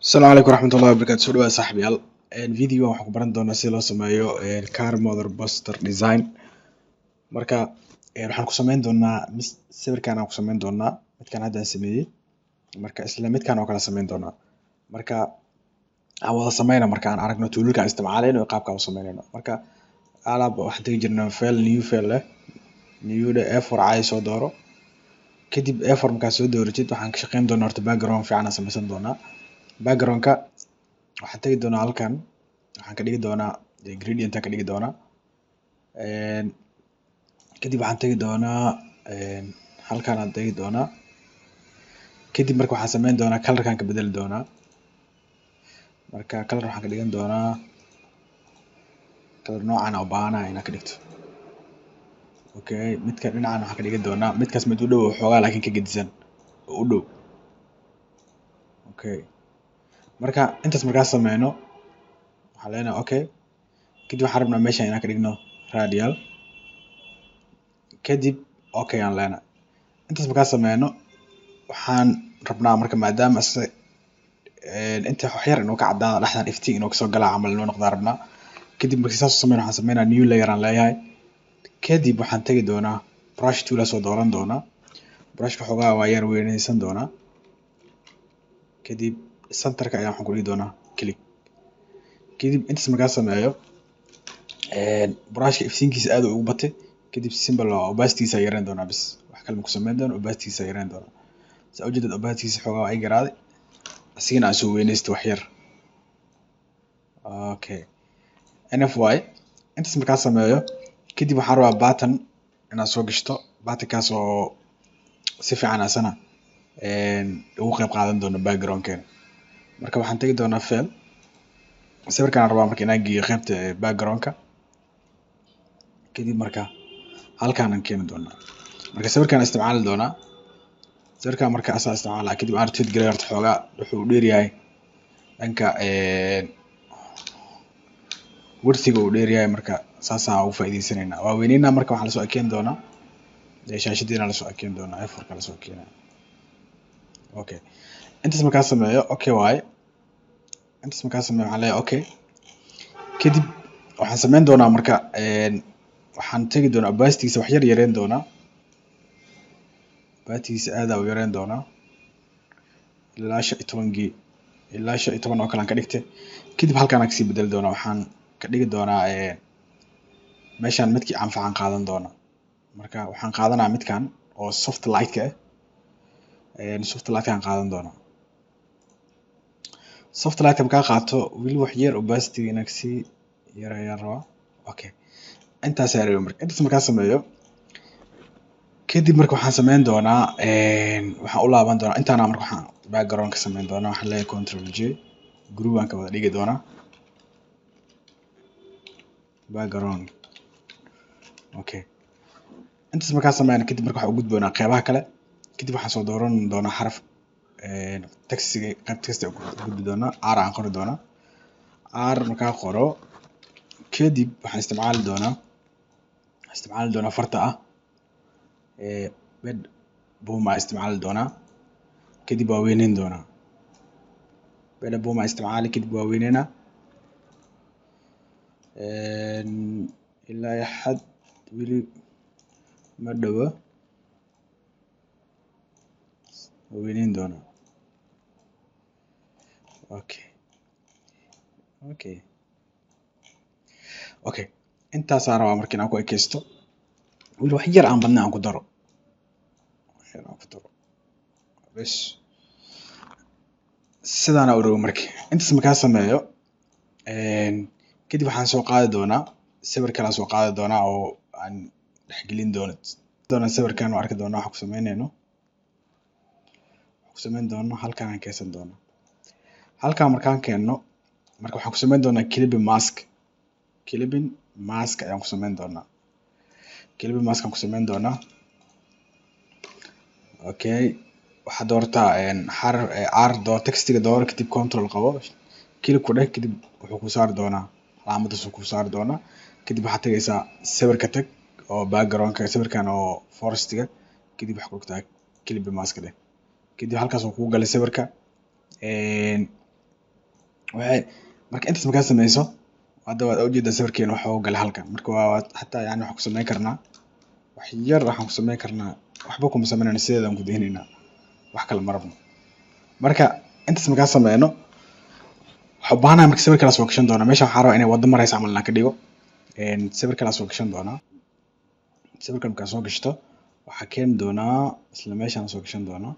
السلام عليكم ورحمة الله وبركاته. سو dhawaad saaxiibayaal video waxaan ku baran doonaa sida loo sameeyo car mother booster design. Marka waxaan ku sameyn doonaa sawirkan aan ku sameyn doonaa midkan hadda aan sameeyay. Marka isla midkan oo kala sameyn doonaa. Marka aan wada sameyna marka aan aragno toolka aan isticmaalayno iyo qaabka aan u sameynayno. Marka alaab waxaan tagi jirnaa file new file leh new A4 caadi soo dooro. Kadib A4 markaa soo dooratid waxaan ka shaqeyn doonaa horta background fiican aan sameysan doonaa. background-ka waxaan tagi doonaa halkan waxaan ka dhigi doonaa gradient ka dhigi doonaa kadib waxaan tagi doonaa halkan aan tagi doonaa kadib marka waxaan sameyn doonaa color-kan ka bedeli doonaa marka color waxaan ka dhigan doonaa color noocan oo baahanahay inaad ka dhigto okay midka dhinacan waxaan ka dhigi doonaa midkaas mid u dhow xoogaa laakiin ka gedisan oo u dhow okay marka intaas markaa sameyno waxaan leenahay okay kadib waxaan rabnaa meeshan inaan ka dhigno radial kadib okay aan leenahay intaas markaa sameyno waxaan rabnaa marka maadaama inta wax yar inuu ka cadaado dhexdan iftiin inuu kasoo galaa camal inuu noqdaa rabnaa kadib markii saas u sameyno waxaan sameynaa new layer aan leeyahay kadib waxaan tagi doonaa brush tool soo dooran doonaa brushka xoogaa waa yar weynaysan doonaa kadib centerka ayaan waxaan ku dhigi doonaa click kadib intaas markaa sameeyo brushka iftiinkiisa aad ugu batay kadib symbol opacity-giisa yareyn doonaa bis wax kale ma ku sameyn doono opacity-giisa yareyn doonaa saa ujeedad opacity-giisa xoogaa waa ay garaaday asigana aan soo weynaysto wax yar okay NFY intaas markaa sameeyo kadib waxaan rabaa button inaad soo gashto buttonkaas oo si fiican asana ugu qayb qaadan doono background-keena marka waxaan tagi doonaa file sawirkan aan rabaa marka inaan geeyo qaybta background-ka kadib marka halkaan aan keeni doonaa marka sawirkan isticmaali doonaa sawirkan marka asaa isticmaalaa kadib aan rotate gareeyo horta xoogaa wuxuu u dheer yahay dhanka width-ga uu dheer yahay marka saasaan ugu faa'iideysanaynaa waa weynaynaa marka waxaan lasoo ekeyn doonaa shaashadiina lasoo ekeyn doonaa A4-ka lasoo ekeenaa okay intaas markaa sameeyo okay waaye intaas markaa sameeyo waxaan leeyahay okay kadib waxaan sameyn doonaa marka waxaan tagi doonaa opacity-giisa wax yar yareyn doonaa opacity-giisa aad u yareyn doonaa ilaa 15 ilaa 15 oo kale aan ka dhigtay kadib halkaan aan kasii bedeli doonaa waxaan ka dhigi doonaa meeshaan midkii anfacan qaadan doonaa marka waxaan qaadanaa midkan oo soft light-ka soft light-ka aan qaadan doonaa soft light-ka markaa qaato weli wax yar opacity-ga inaan kasii yareeyaan rabaa okay intaas yareeyo marka intaas markaa sameeyo kadib marka waxaan sameyn doonaa waxaan u laaban doonaa intaana marka waxaan background ka sameyn doonaa waxaan leeyahay control J group aan ka wada dhigi doonaa background okay intaas markaa sameeyna kadib marka waxaan u gudboonaa qeybaha kale kadib waxaan soo dooran doonaa xaraf textiga qayb text u gudbi doonaa R aan qori doonaa R markaa qoro kadib waxaan isticmaali doonaa farta ah bed boom aan isticmaali doonaa kadib waa weyneyn doonaa bed boom aan isticmaali kadib waa weyneynaa ilaa xad weli ma dhawa waa weyneyn doonaa okay okay okay intaas aan rabaa marka inaan ku ekeysto weli wax yar aan badnaa aan ku daro bes sidaana u rogo marka intaas markaa sameeyo kadib waxaan soo qaadi doonaa sawir kale aan soo qaadi doonaa oo aan dhexgelin doono sawirkan oo arki doonaa waxaan ku sameynayno sameyn doono halkaan aan keensan doono halkaan markaan keenno marka waxaan ku sameyn doonaa clipping mask ayaan ku sameyn doonaa clipping mask aan ku sameyn doonaa okay waxaad doortaa xaraf R door textiga dooro kadib control qabo click ku dheh kadib wuxuu ku saari doonaa calaamadaas ku saari doonaa kadib waxaad tagaysaa sawirka tag oo background-ka sawirkan oo forest-ga kadib waxaad ku dhigtaa clipping mask dheh kadib halkaas uu kugu galay sawirka waxay marka intaas markaa sameyso hadda waad ujeedaa sawirkeena waxa uu galay halkan marka waa xataa yani waxaan ku sameyn karnaa wax yar waxaan ku sameyn karnaa waxba kuma sameynayno sideedaan ku daynaynaa wax kale ma rabno marka intaas markaa sameyno waxaan u baahanahay marka sawir kala soo gashan doonaa meesha waxaan rabaa inay waddo maraysa camal inaan ka dhigo sawir kala soo gashan doonaa sawirkan markaa soo gashto waxaa keeni doonaa isla meeshaan soo gashan doonaa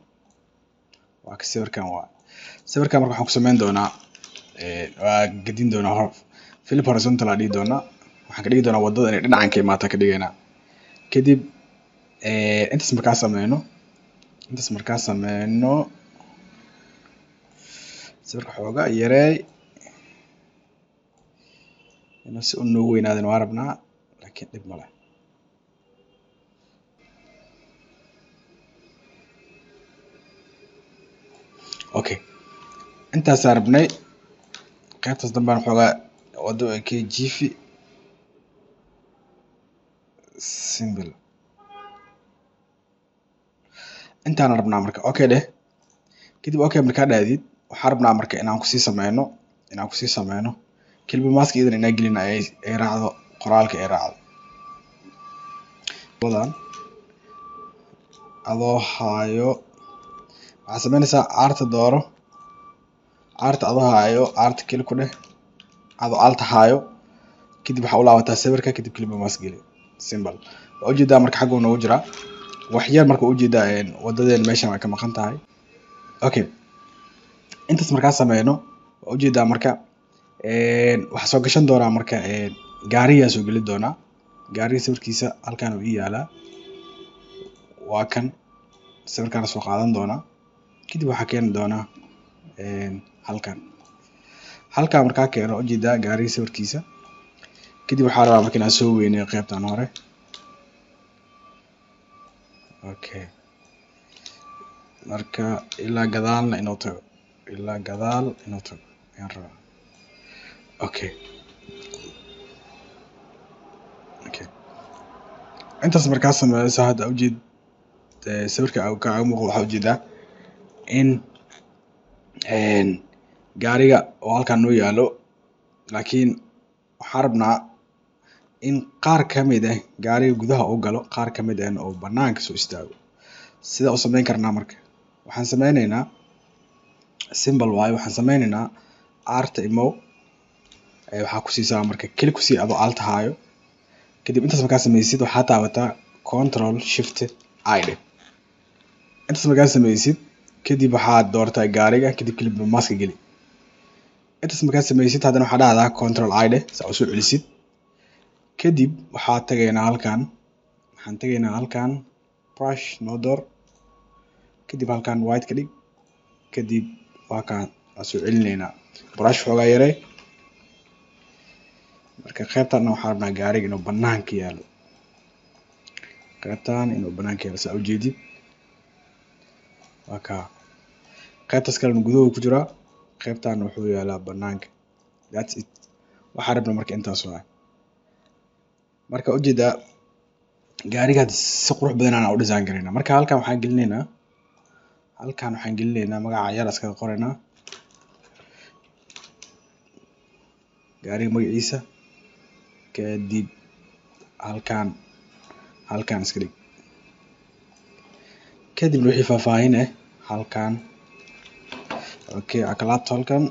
waa ka sawirkan marka waxaan ku sameyn doonaa waa gedin doonaa flip horizontal aan dhigi doonaa waxaan ka dhigi doonaa waddada inay dhinacan ka imaato ka dhigaynaa kadib intaas markaa sameyno sawirka xoogaa yareey inuu si u noogu weynaadana waa rabnaa laakiin dhib male okay intaasaan rabnay qaybtaas dambaan xoogaa waddo ka jiifi simple intaan rabnaa marka okay dheh kadib okay markaa dhaadid waxaan rabnaa marka inaan kusii sameyno kelima mask iyadan inaan gelin ay raacdo qoraalka ay raacdo wadan adoo haayo waxaad sameynaysaa aarta dooro aarta adoo haayo aarta keli ku dheh adoo alta haayo kadib waxaa u laabataa sawirka kadib kelima mask geli simple waa ujeedaa marka xaguu noogu jiraa wax yar marka ujeedaa wadadeen meeshan way ka maqan tahay okay intaas markaa sameyno waa ujeedaa marka waxaa soo gashan doonaa marka gaariyaa soo geli doonaa gaariga sawirkiisa halkan uu ii yaalaa waa kan sawirkaana soo qaadan doonaa kadib waxaa keeni doonaa halkan markaa keeno ujeedaa gaariga sawirkiisa kadib waxaa rabaa marka inaan soo weyneeyo qaybtan hore okay marka ilaa gadaalna inuu tago ayaan rabaa okay intaas markaa sameyso hadda ujeed sawirka kaaga muuqdo waxaa ujeedaa in gaariga oo halkan noo yaalo laakiin waxaan rabnaa in qaar kamid ah gaariga gudaha u galo qaar kamid ahna oo banaanka soo istaago sida u sameyn karnaa marka waxaan sameyneynaa simple waaye waxaan sameyneynaa aarta imow waxaa ku siisaa marka keli kusii adoo alta haayo kadib intaas markaa sameysid waxaa taabataa control shift I dheh intaas markaa sameysid kadib waxaad doortaa gaariga kadib kelima maska geli intaas markaa sameysid haddana waxaa dhahdaa control I dheh saa usoo celisid kadib waxaan tegaynaa halkan brush noo door kadib halkan white ka dhig kadib waa kaan waa soo celinaynaa brush xoogaa yaree marka qaybtan waxaan rabnaa gaariga inuu banaanka yaalo saa ujeedid waa kaa qaybtaas kalena gudaha ku jiraa qaybtan wuxuu yaalaa banaanka that's it waxaan rabnaa marka intaas waa marka ujeedaa gaariga si qurux badan aan u design garaynaa marka halkan waxaan gelinaynaa magaca yar iskaga qoraynaa gaariga magaciisa kadib halkan iska dhig kadib wixii faahfaahin ah halkan okay akalaabto halkan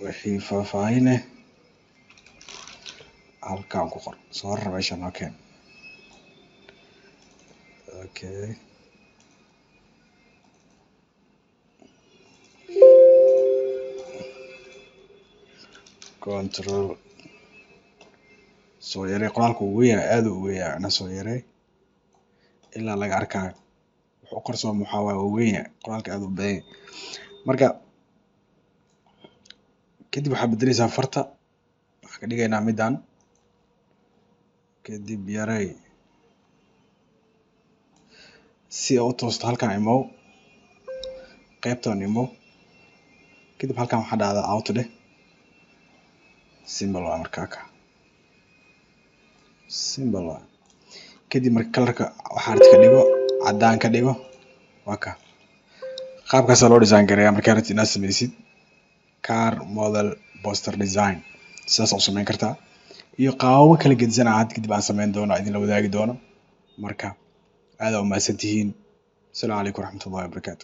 wixii faahfaahin ah halkan ku qor soo rar meeshan okay control soo yaree qoraalka uu weyn aad u weyn ana soo yaree ilaa laga arkayo wuxuu qarsoon waxaa waaye uu weyn qoraalka aad u badan marka kadib waxaa bedelaysaa farta waxaan ka dhigaynaa midaan kadib yarey si u toosto halkan imow qaybtan imow kadib halkan waxaa dhahdaa out dheh simple waa markaa ka simple waa kadib marka kalarka waxaa ka dhigo cadaan ka dhigo waa ka qaabkaas loo design gareeyaa markaa rabtid inaad sameysid car model poster design sidaas u samayn kartaa iyo qaababo kala gedisan aad kadib aan samayn doono idin la wadaagi doono marka aad u mahadsantihiin. Asalaamu calaykum waraxmatullaahi wabarakaatu.